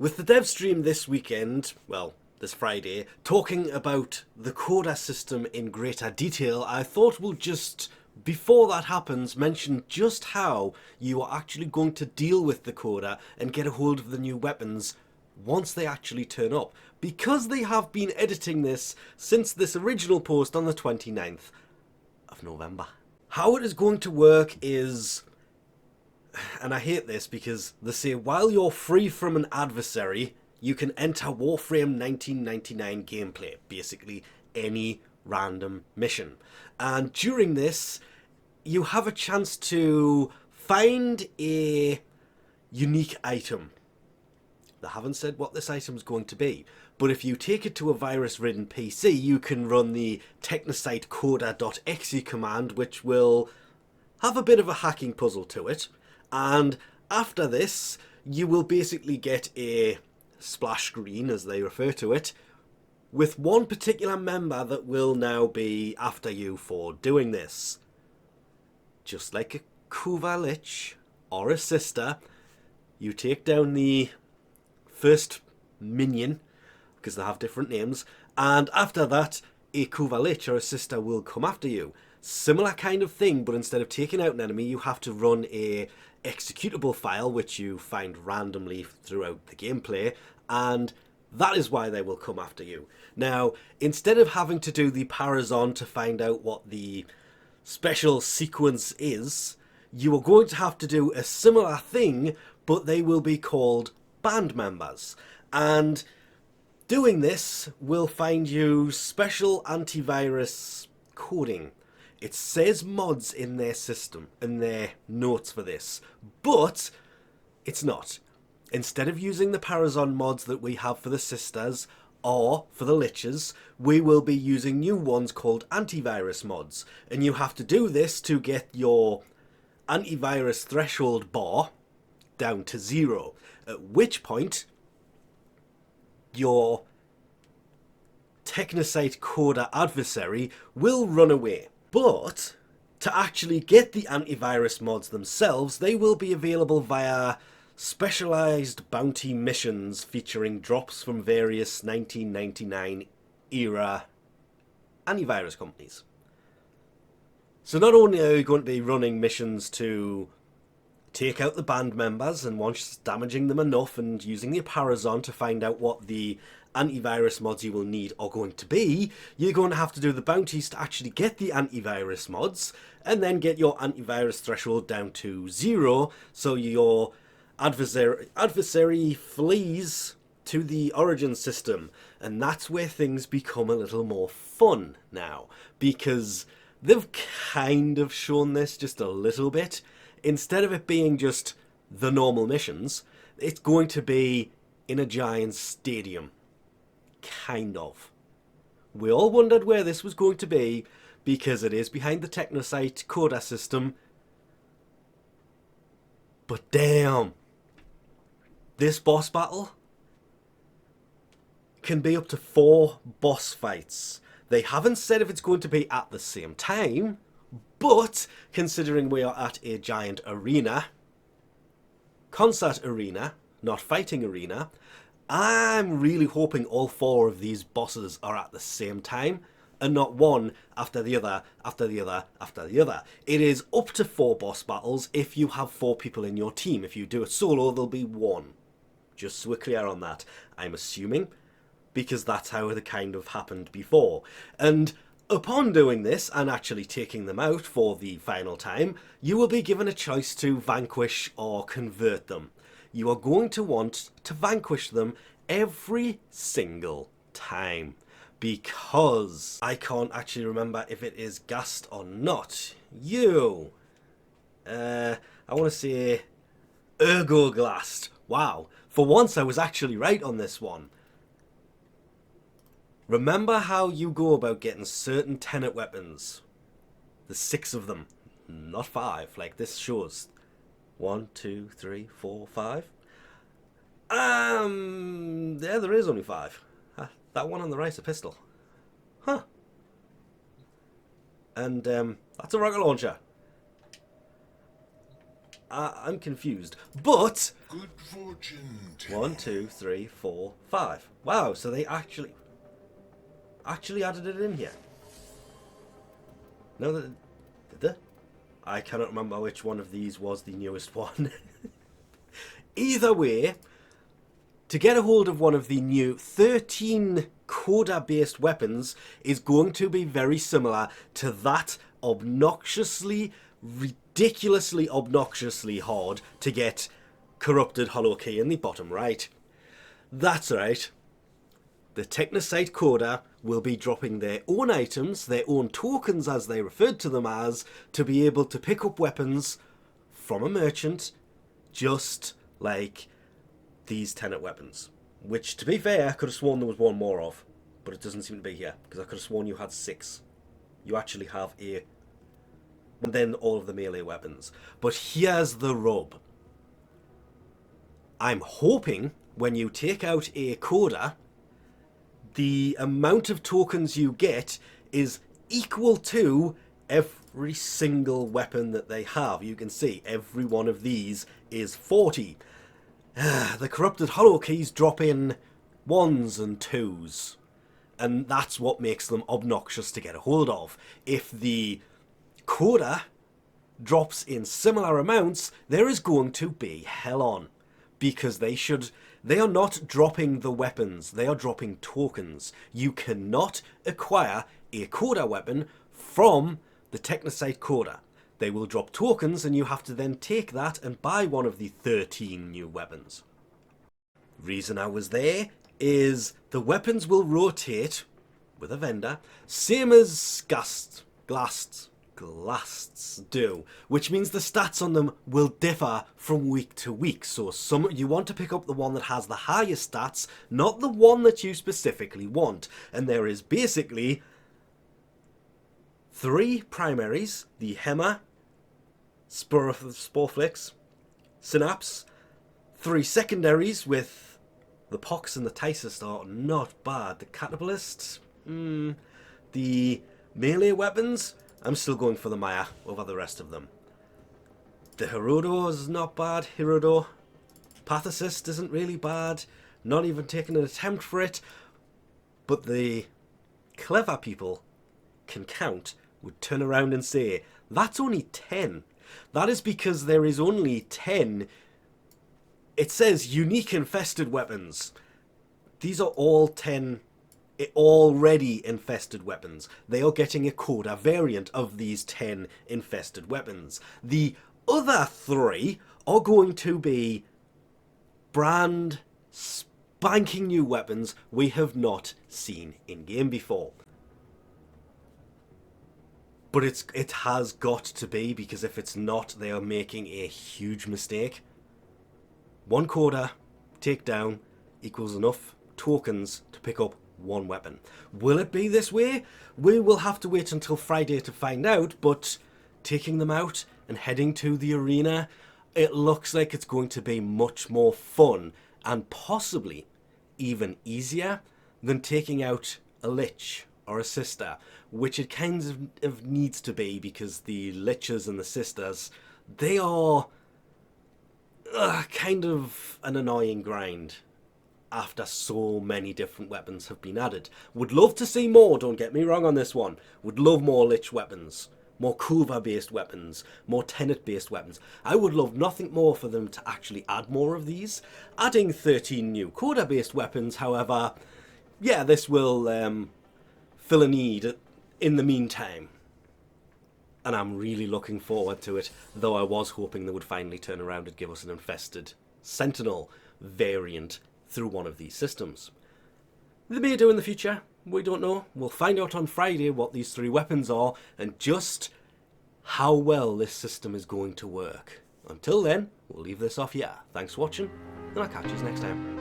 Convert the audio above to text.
With the dev stream this weekend, well, this Friday, talking about the Coda system in greater detail, I thought we'll just, before that happens, mention just how you are actually going to deal with the Coda and get a hold of the new weapons once they actually turn up. Because they have been editing this since this original post on the 29th of November. How it is going to work is, and I hate this because they say while you're free from an adversary, you can enter Warframe 1999 gameplay, basically any random mission. And during this, you have a chance to find a unique item. They haven't said what this item is going to be, but if you take it to a virus-ridden PC, you can run the Technocyte Coda.exe command, which will have a bit of a hacking puzzle to it. And after this, you will basically get a splash screen, as they refer to it, with one particular member that will now be after you for doing this. Just like a Kuva Lich or a sister, you take down the first minion, because they have different names, and after that, a Kuva Lich or a sister will come after you. Similar kind of thing, but instead of taking out an enemy, you have to run a executable file, which you find randomly throughout the gameplay, and that is why they will come after you. Now, instead of having to do the Parazon to find out what the special sequence is, you are going to have to do a similar thing, but they will be called band members. And doing this will find you special antivirus coding. It says mods in their system, in their notes for this, but it's not. Instead of using the Parazon mods that we have for the sisters or for the liches, we will be using new ones called antivirus mods. And you have to do this to get your antivirus threshold bar down to 0, at which point your Technocyte Coda adversary will run away. But to actually get the antivirus mods themselves, they will be available via specialized bounty missions featuring drops from various 1999 era antivirus companies. So not only are you going to be running missions to take out the band members, and once damaging them enough and using the Parazon to find out what the antivirus mods you will need are going to be, you're going to have to do the bounties to actually get the antivirus mods, and then get your antivirus threshold down to 0, so your adversary flees to the origin system. And that's where things become a little more fun now, because they've kind of shown this just a little bit. Instead of it being just the normal missions, it's going to be in a giant stadium. Kind of. We all wondered where this was going to be, because it is behind the Technocyte Coda system. But damn, this boss battle can be up to 4 boss fights. They haven't said if it's going to be at the same time, but considering we are at a giant arena, concert arena, not fighting arena, I'm really hoping all 4 of these bosses are at the same time, and not one after the other, after the other, after the other. It is up to 4 boss battles if you have 4 people in your team. If you do it solo, there'll be 1. Just so we're clear on that, I'm assuming, because that's how it kind of happened before. And upon doing this, and actually taking them out for the final time, you will be given a choice to vanquish or convert them. You are going to want to vanquish them every single time, because I can't actually remember if it is gassed or not. I want to say glast. Wow, for once I was actually right on this one. Remember how you go about getting certain tenet weapons? There's 6 of them, not 5, like this shows. 1, 2, 3, 4, 5. Yeah, there is only 5. That one on the right's a pistol. Huh. And that's a rocket launcher. I'm confused. But Good fortune. 1, 2, 3, 4, 5. Wow, so they actually added it in here. No, did they? I cannot remember which one of these was the newest one. Either way, to get a hold of one of the new 13 Coda-based weapons is going to be very similar to that ridiculously obnoxiously hard to get corrupted holokey in the bottom right. That's right. The Technocyte Coda will be dropping their own items, their own tokens as they referred to them as, to be able to pick up weapons from a merchant, just like these Tenet weapons. Which, to be fair, I could have sworn there was one more of, but it doesn't seem to be here, because I could have sworn you had 6. You actually have a... and then all of the melee weapons. But here's the rub. I'm hoping when you take out a Coda, the amount of tokens you get is equal to every single weapon that they have. You can see every one of these is 40. The corrupted hollokeys drop in 1s and 2s. And that's what makes them obnoxious to get a hold of. If the Coda drops in similar amounts, there is going to be hell on. Because they are not dropping the weapons, they are dropping tokens. You cannot acquire a Coda weapon from the Technocyte Coda. They will drop tokens and you have to then take that and buy one of the 13 new weapons. Reason I was there is the weapons will rotate with a vendor, same as glasts do, which means the stats on them will differ from week to week. So you want to pick up the one that has the highest stats, not the one that you specifically want. And there is basically 3 primaries: the Hema, Sporeflix, Synapse. 3 secondaries with the Pox and the Tysus are not bad. The Catapultist, the melee weapons, I'm still going for the Maya over the rest of them. The Hirodo is not bad. Hirodo. Pathicist isn't really bad. Not even taking an attempt for it. But the clever people can count would turn around and say, that's only 10. That is because there is only 10. It says unique infested weapons. These are all 10 already infested weapons. They are getting a Coda variant of these 10 infested weapons. The other 3 are going to be brand spanking new weapons we have not seen in game before. But it has got to be, because if it's not, they are making a huge mistake. 1 Coda takedown equals enough tokens to pick up 1 weapon. Will it be this way? We will have to wait until Friday to find out, but taking them out and heading to the arena, it looks like it's going to be much more fun and possibly even easier than taking out a Lich or a Sister, which it kind of needs to be, because the Liches and the Sisters, they are kind of an annoying grind after so many different weapons have been added. Would love to see more, don't get me wrong on this one. Would love more Lich weapons, more Kuva-based weapons, more Tenet-based weapons. I would love nothing more for them to actually add more of these. Adding 13 new Coda-based weapons, however, yeah, this will fill a need in the meantime. And I'm really looking forward to it, though I was hoping they would finally turn around and give us an infested Sentinel variant through one of these systems. They may do in the future, we don't know. We'll find out on Friday what these 3 weapons are and just how well this system is going to work. Until then, we'll leave this off here. Thanks for watching, and I'll catch you next time.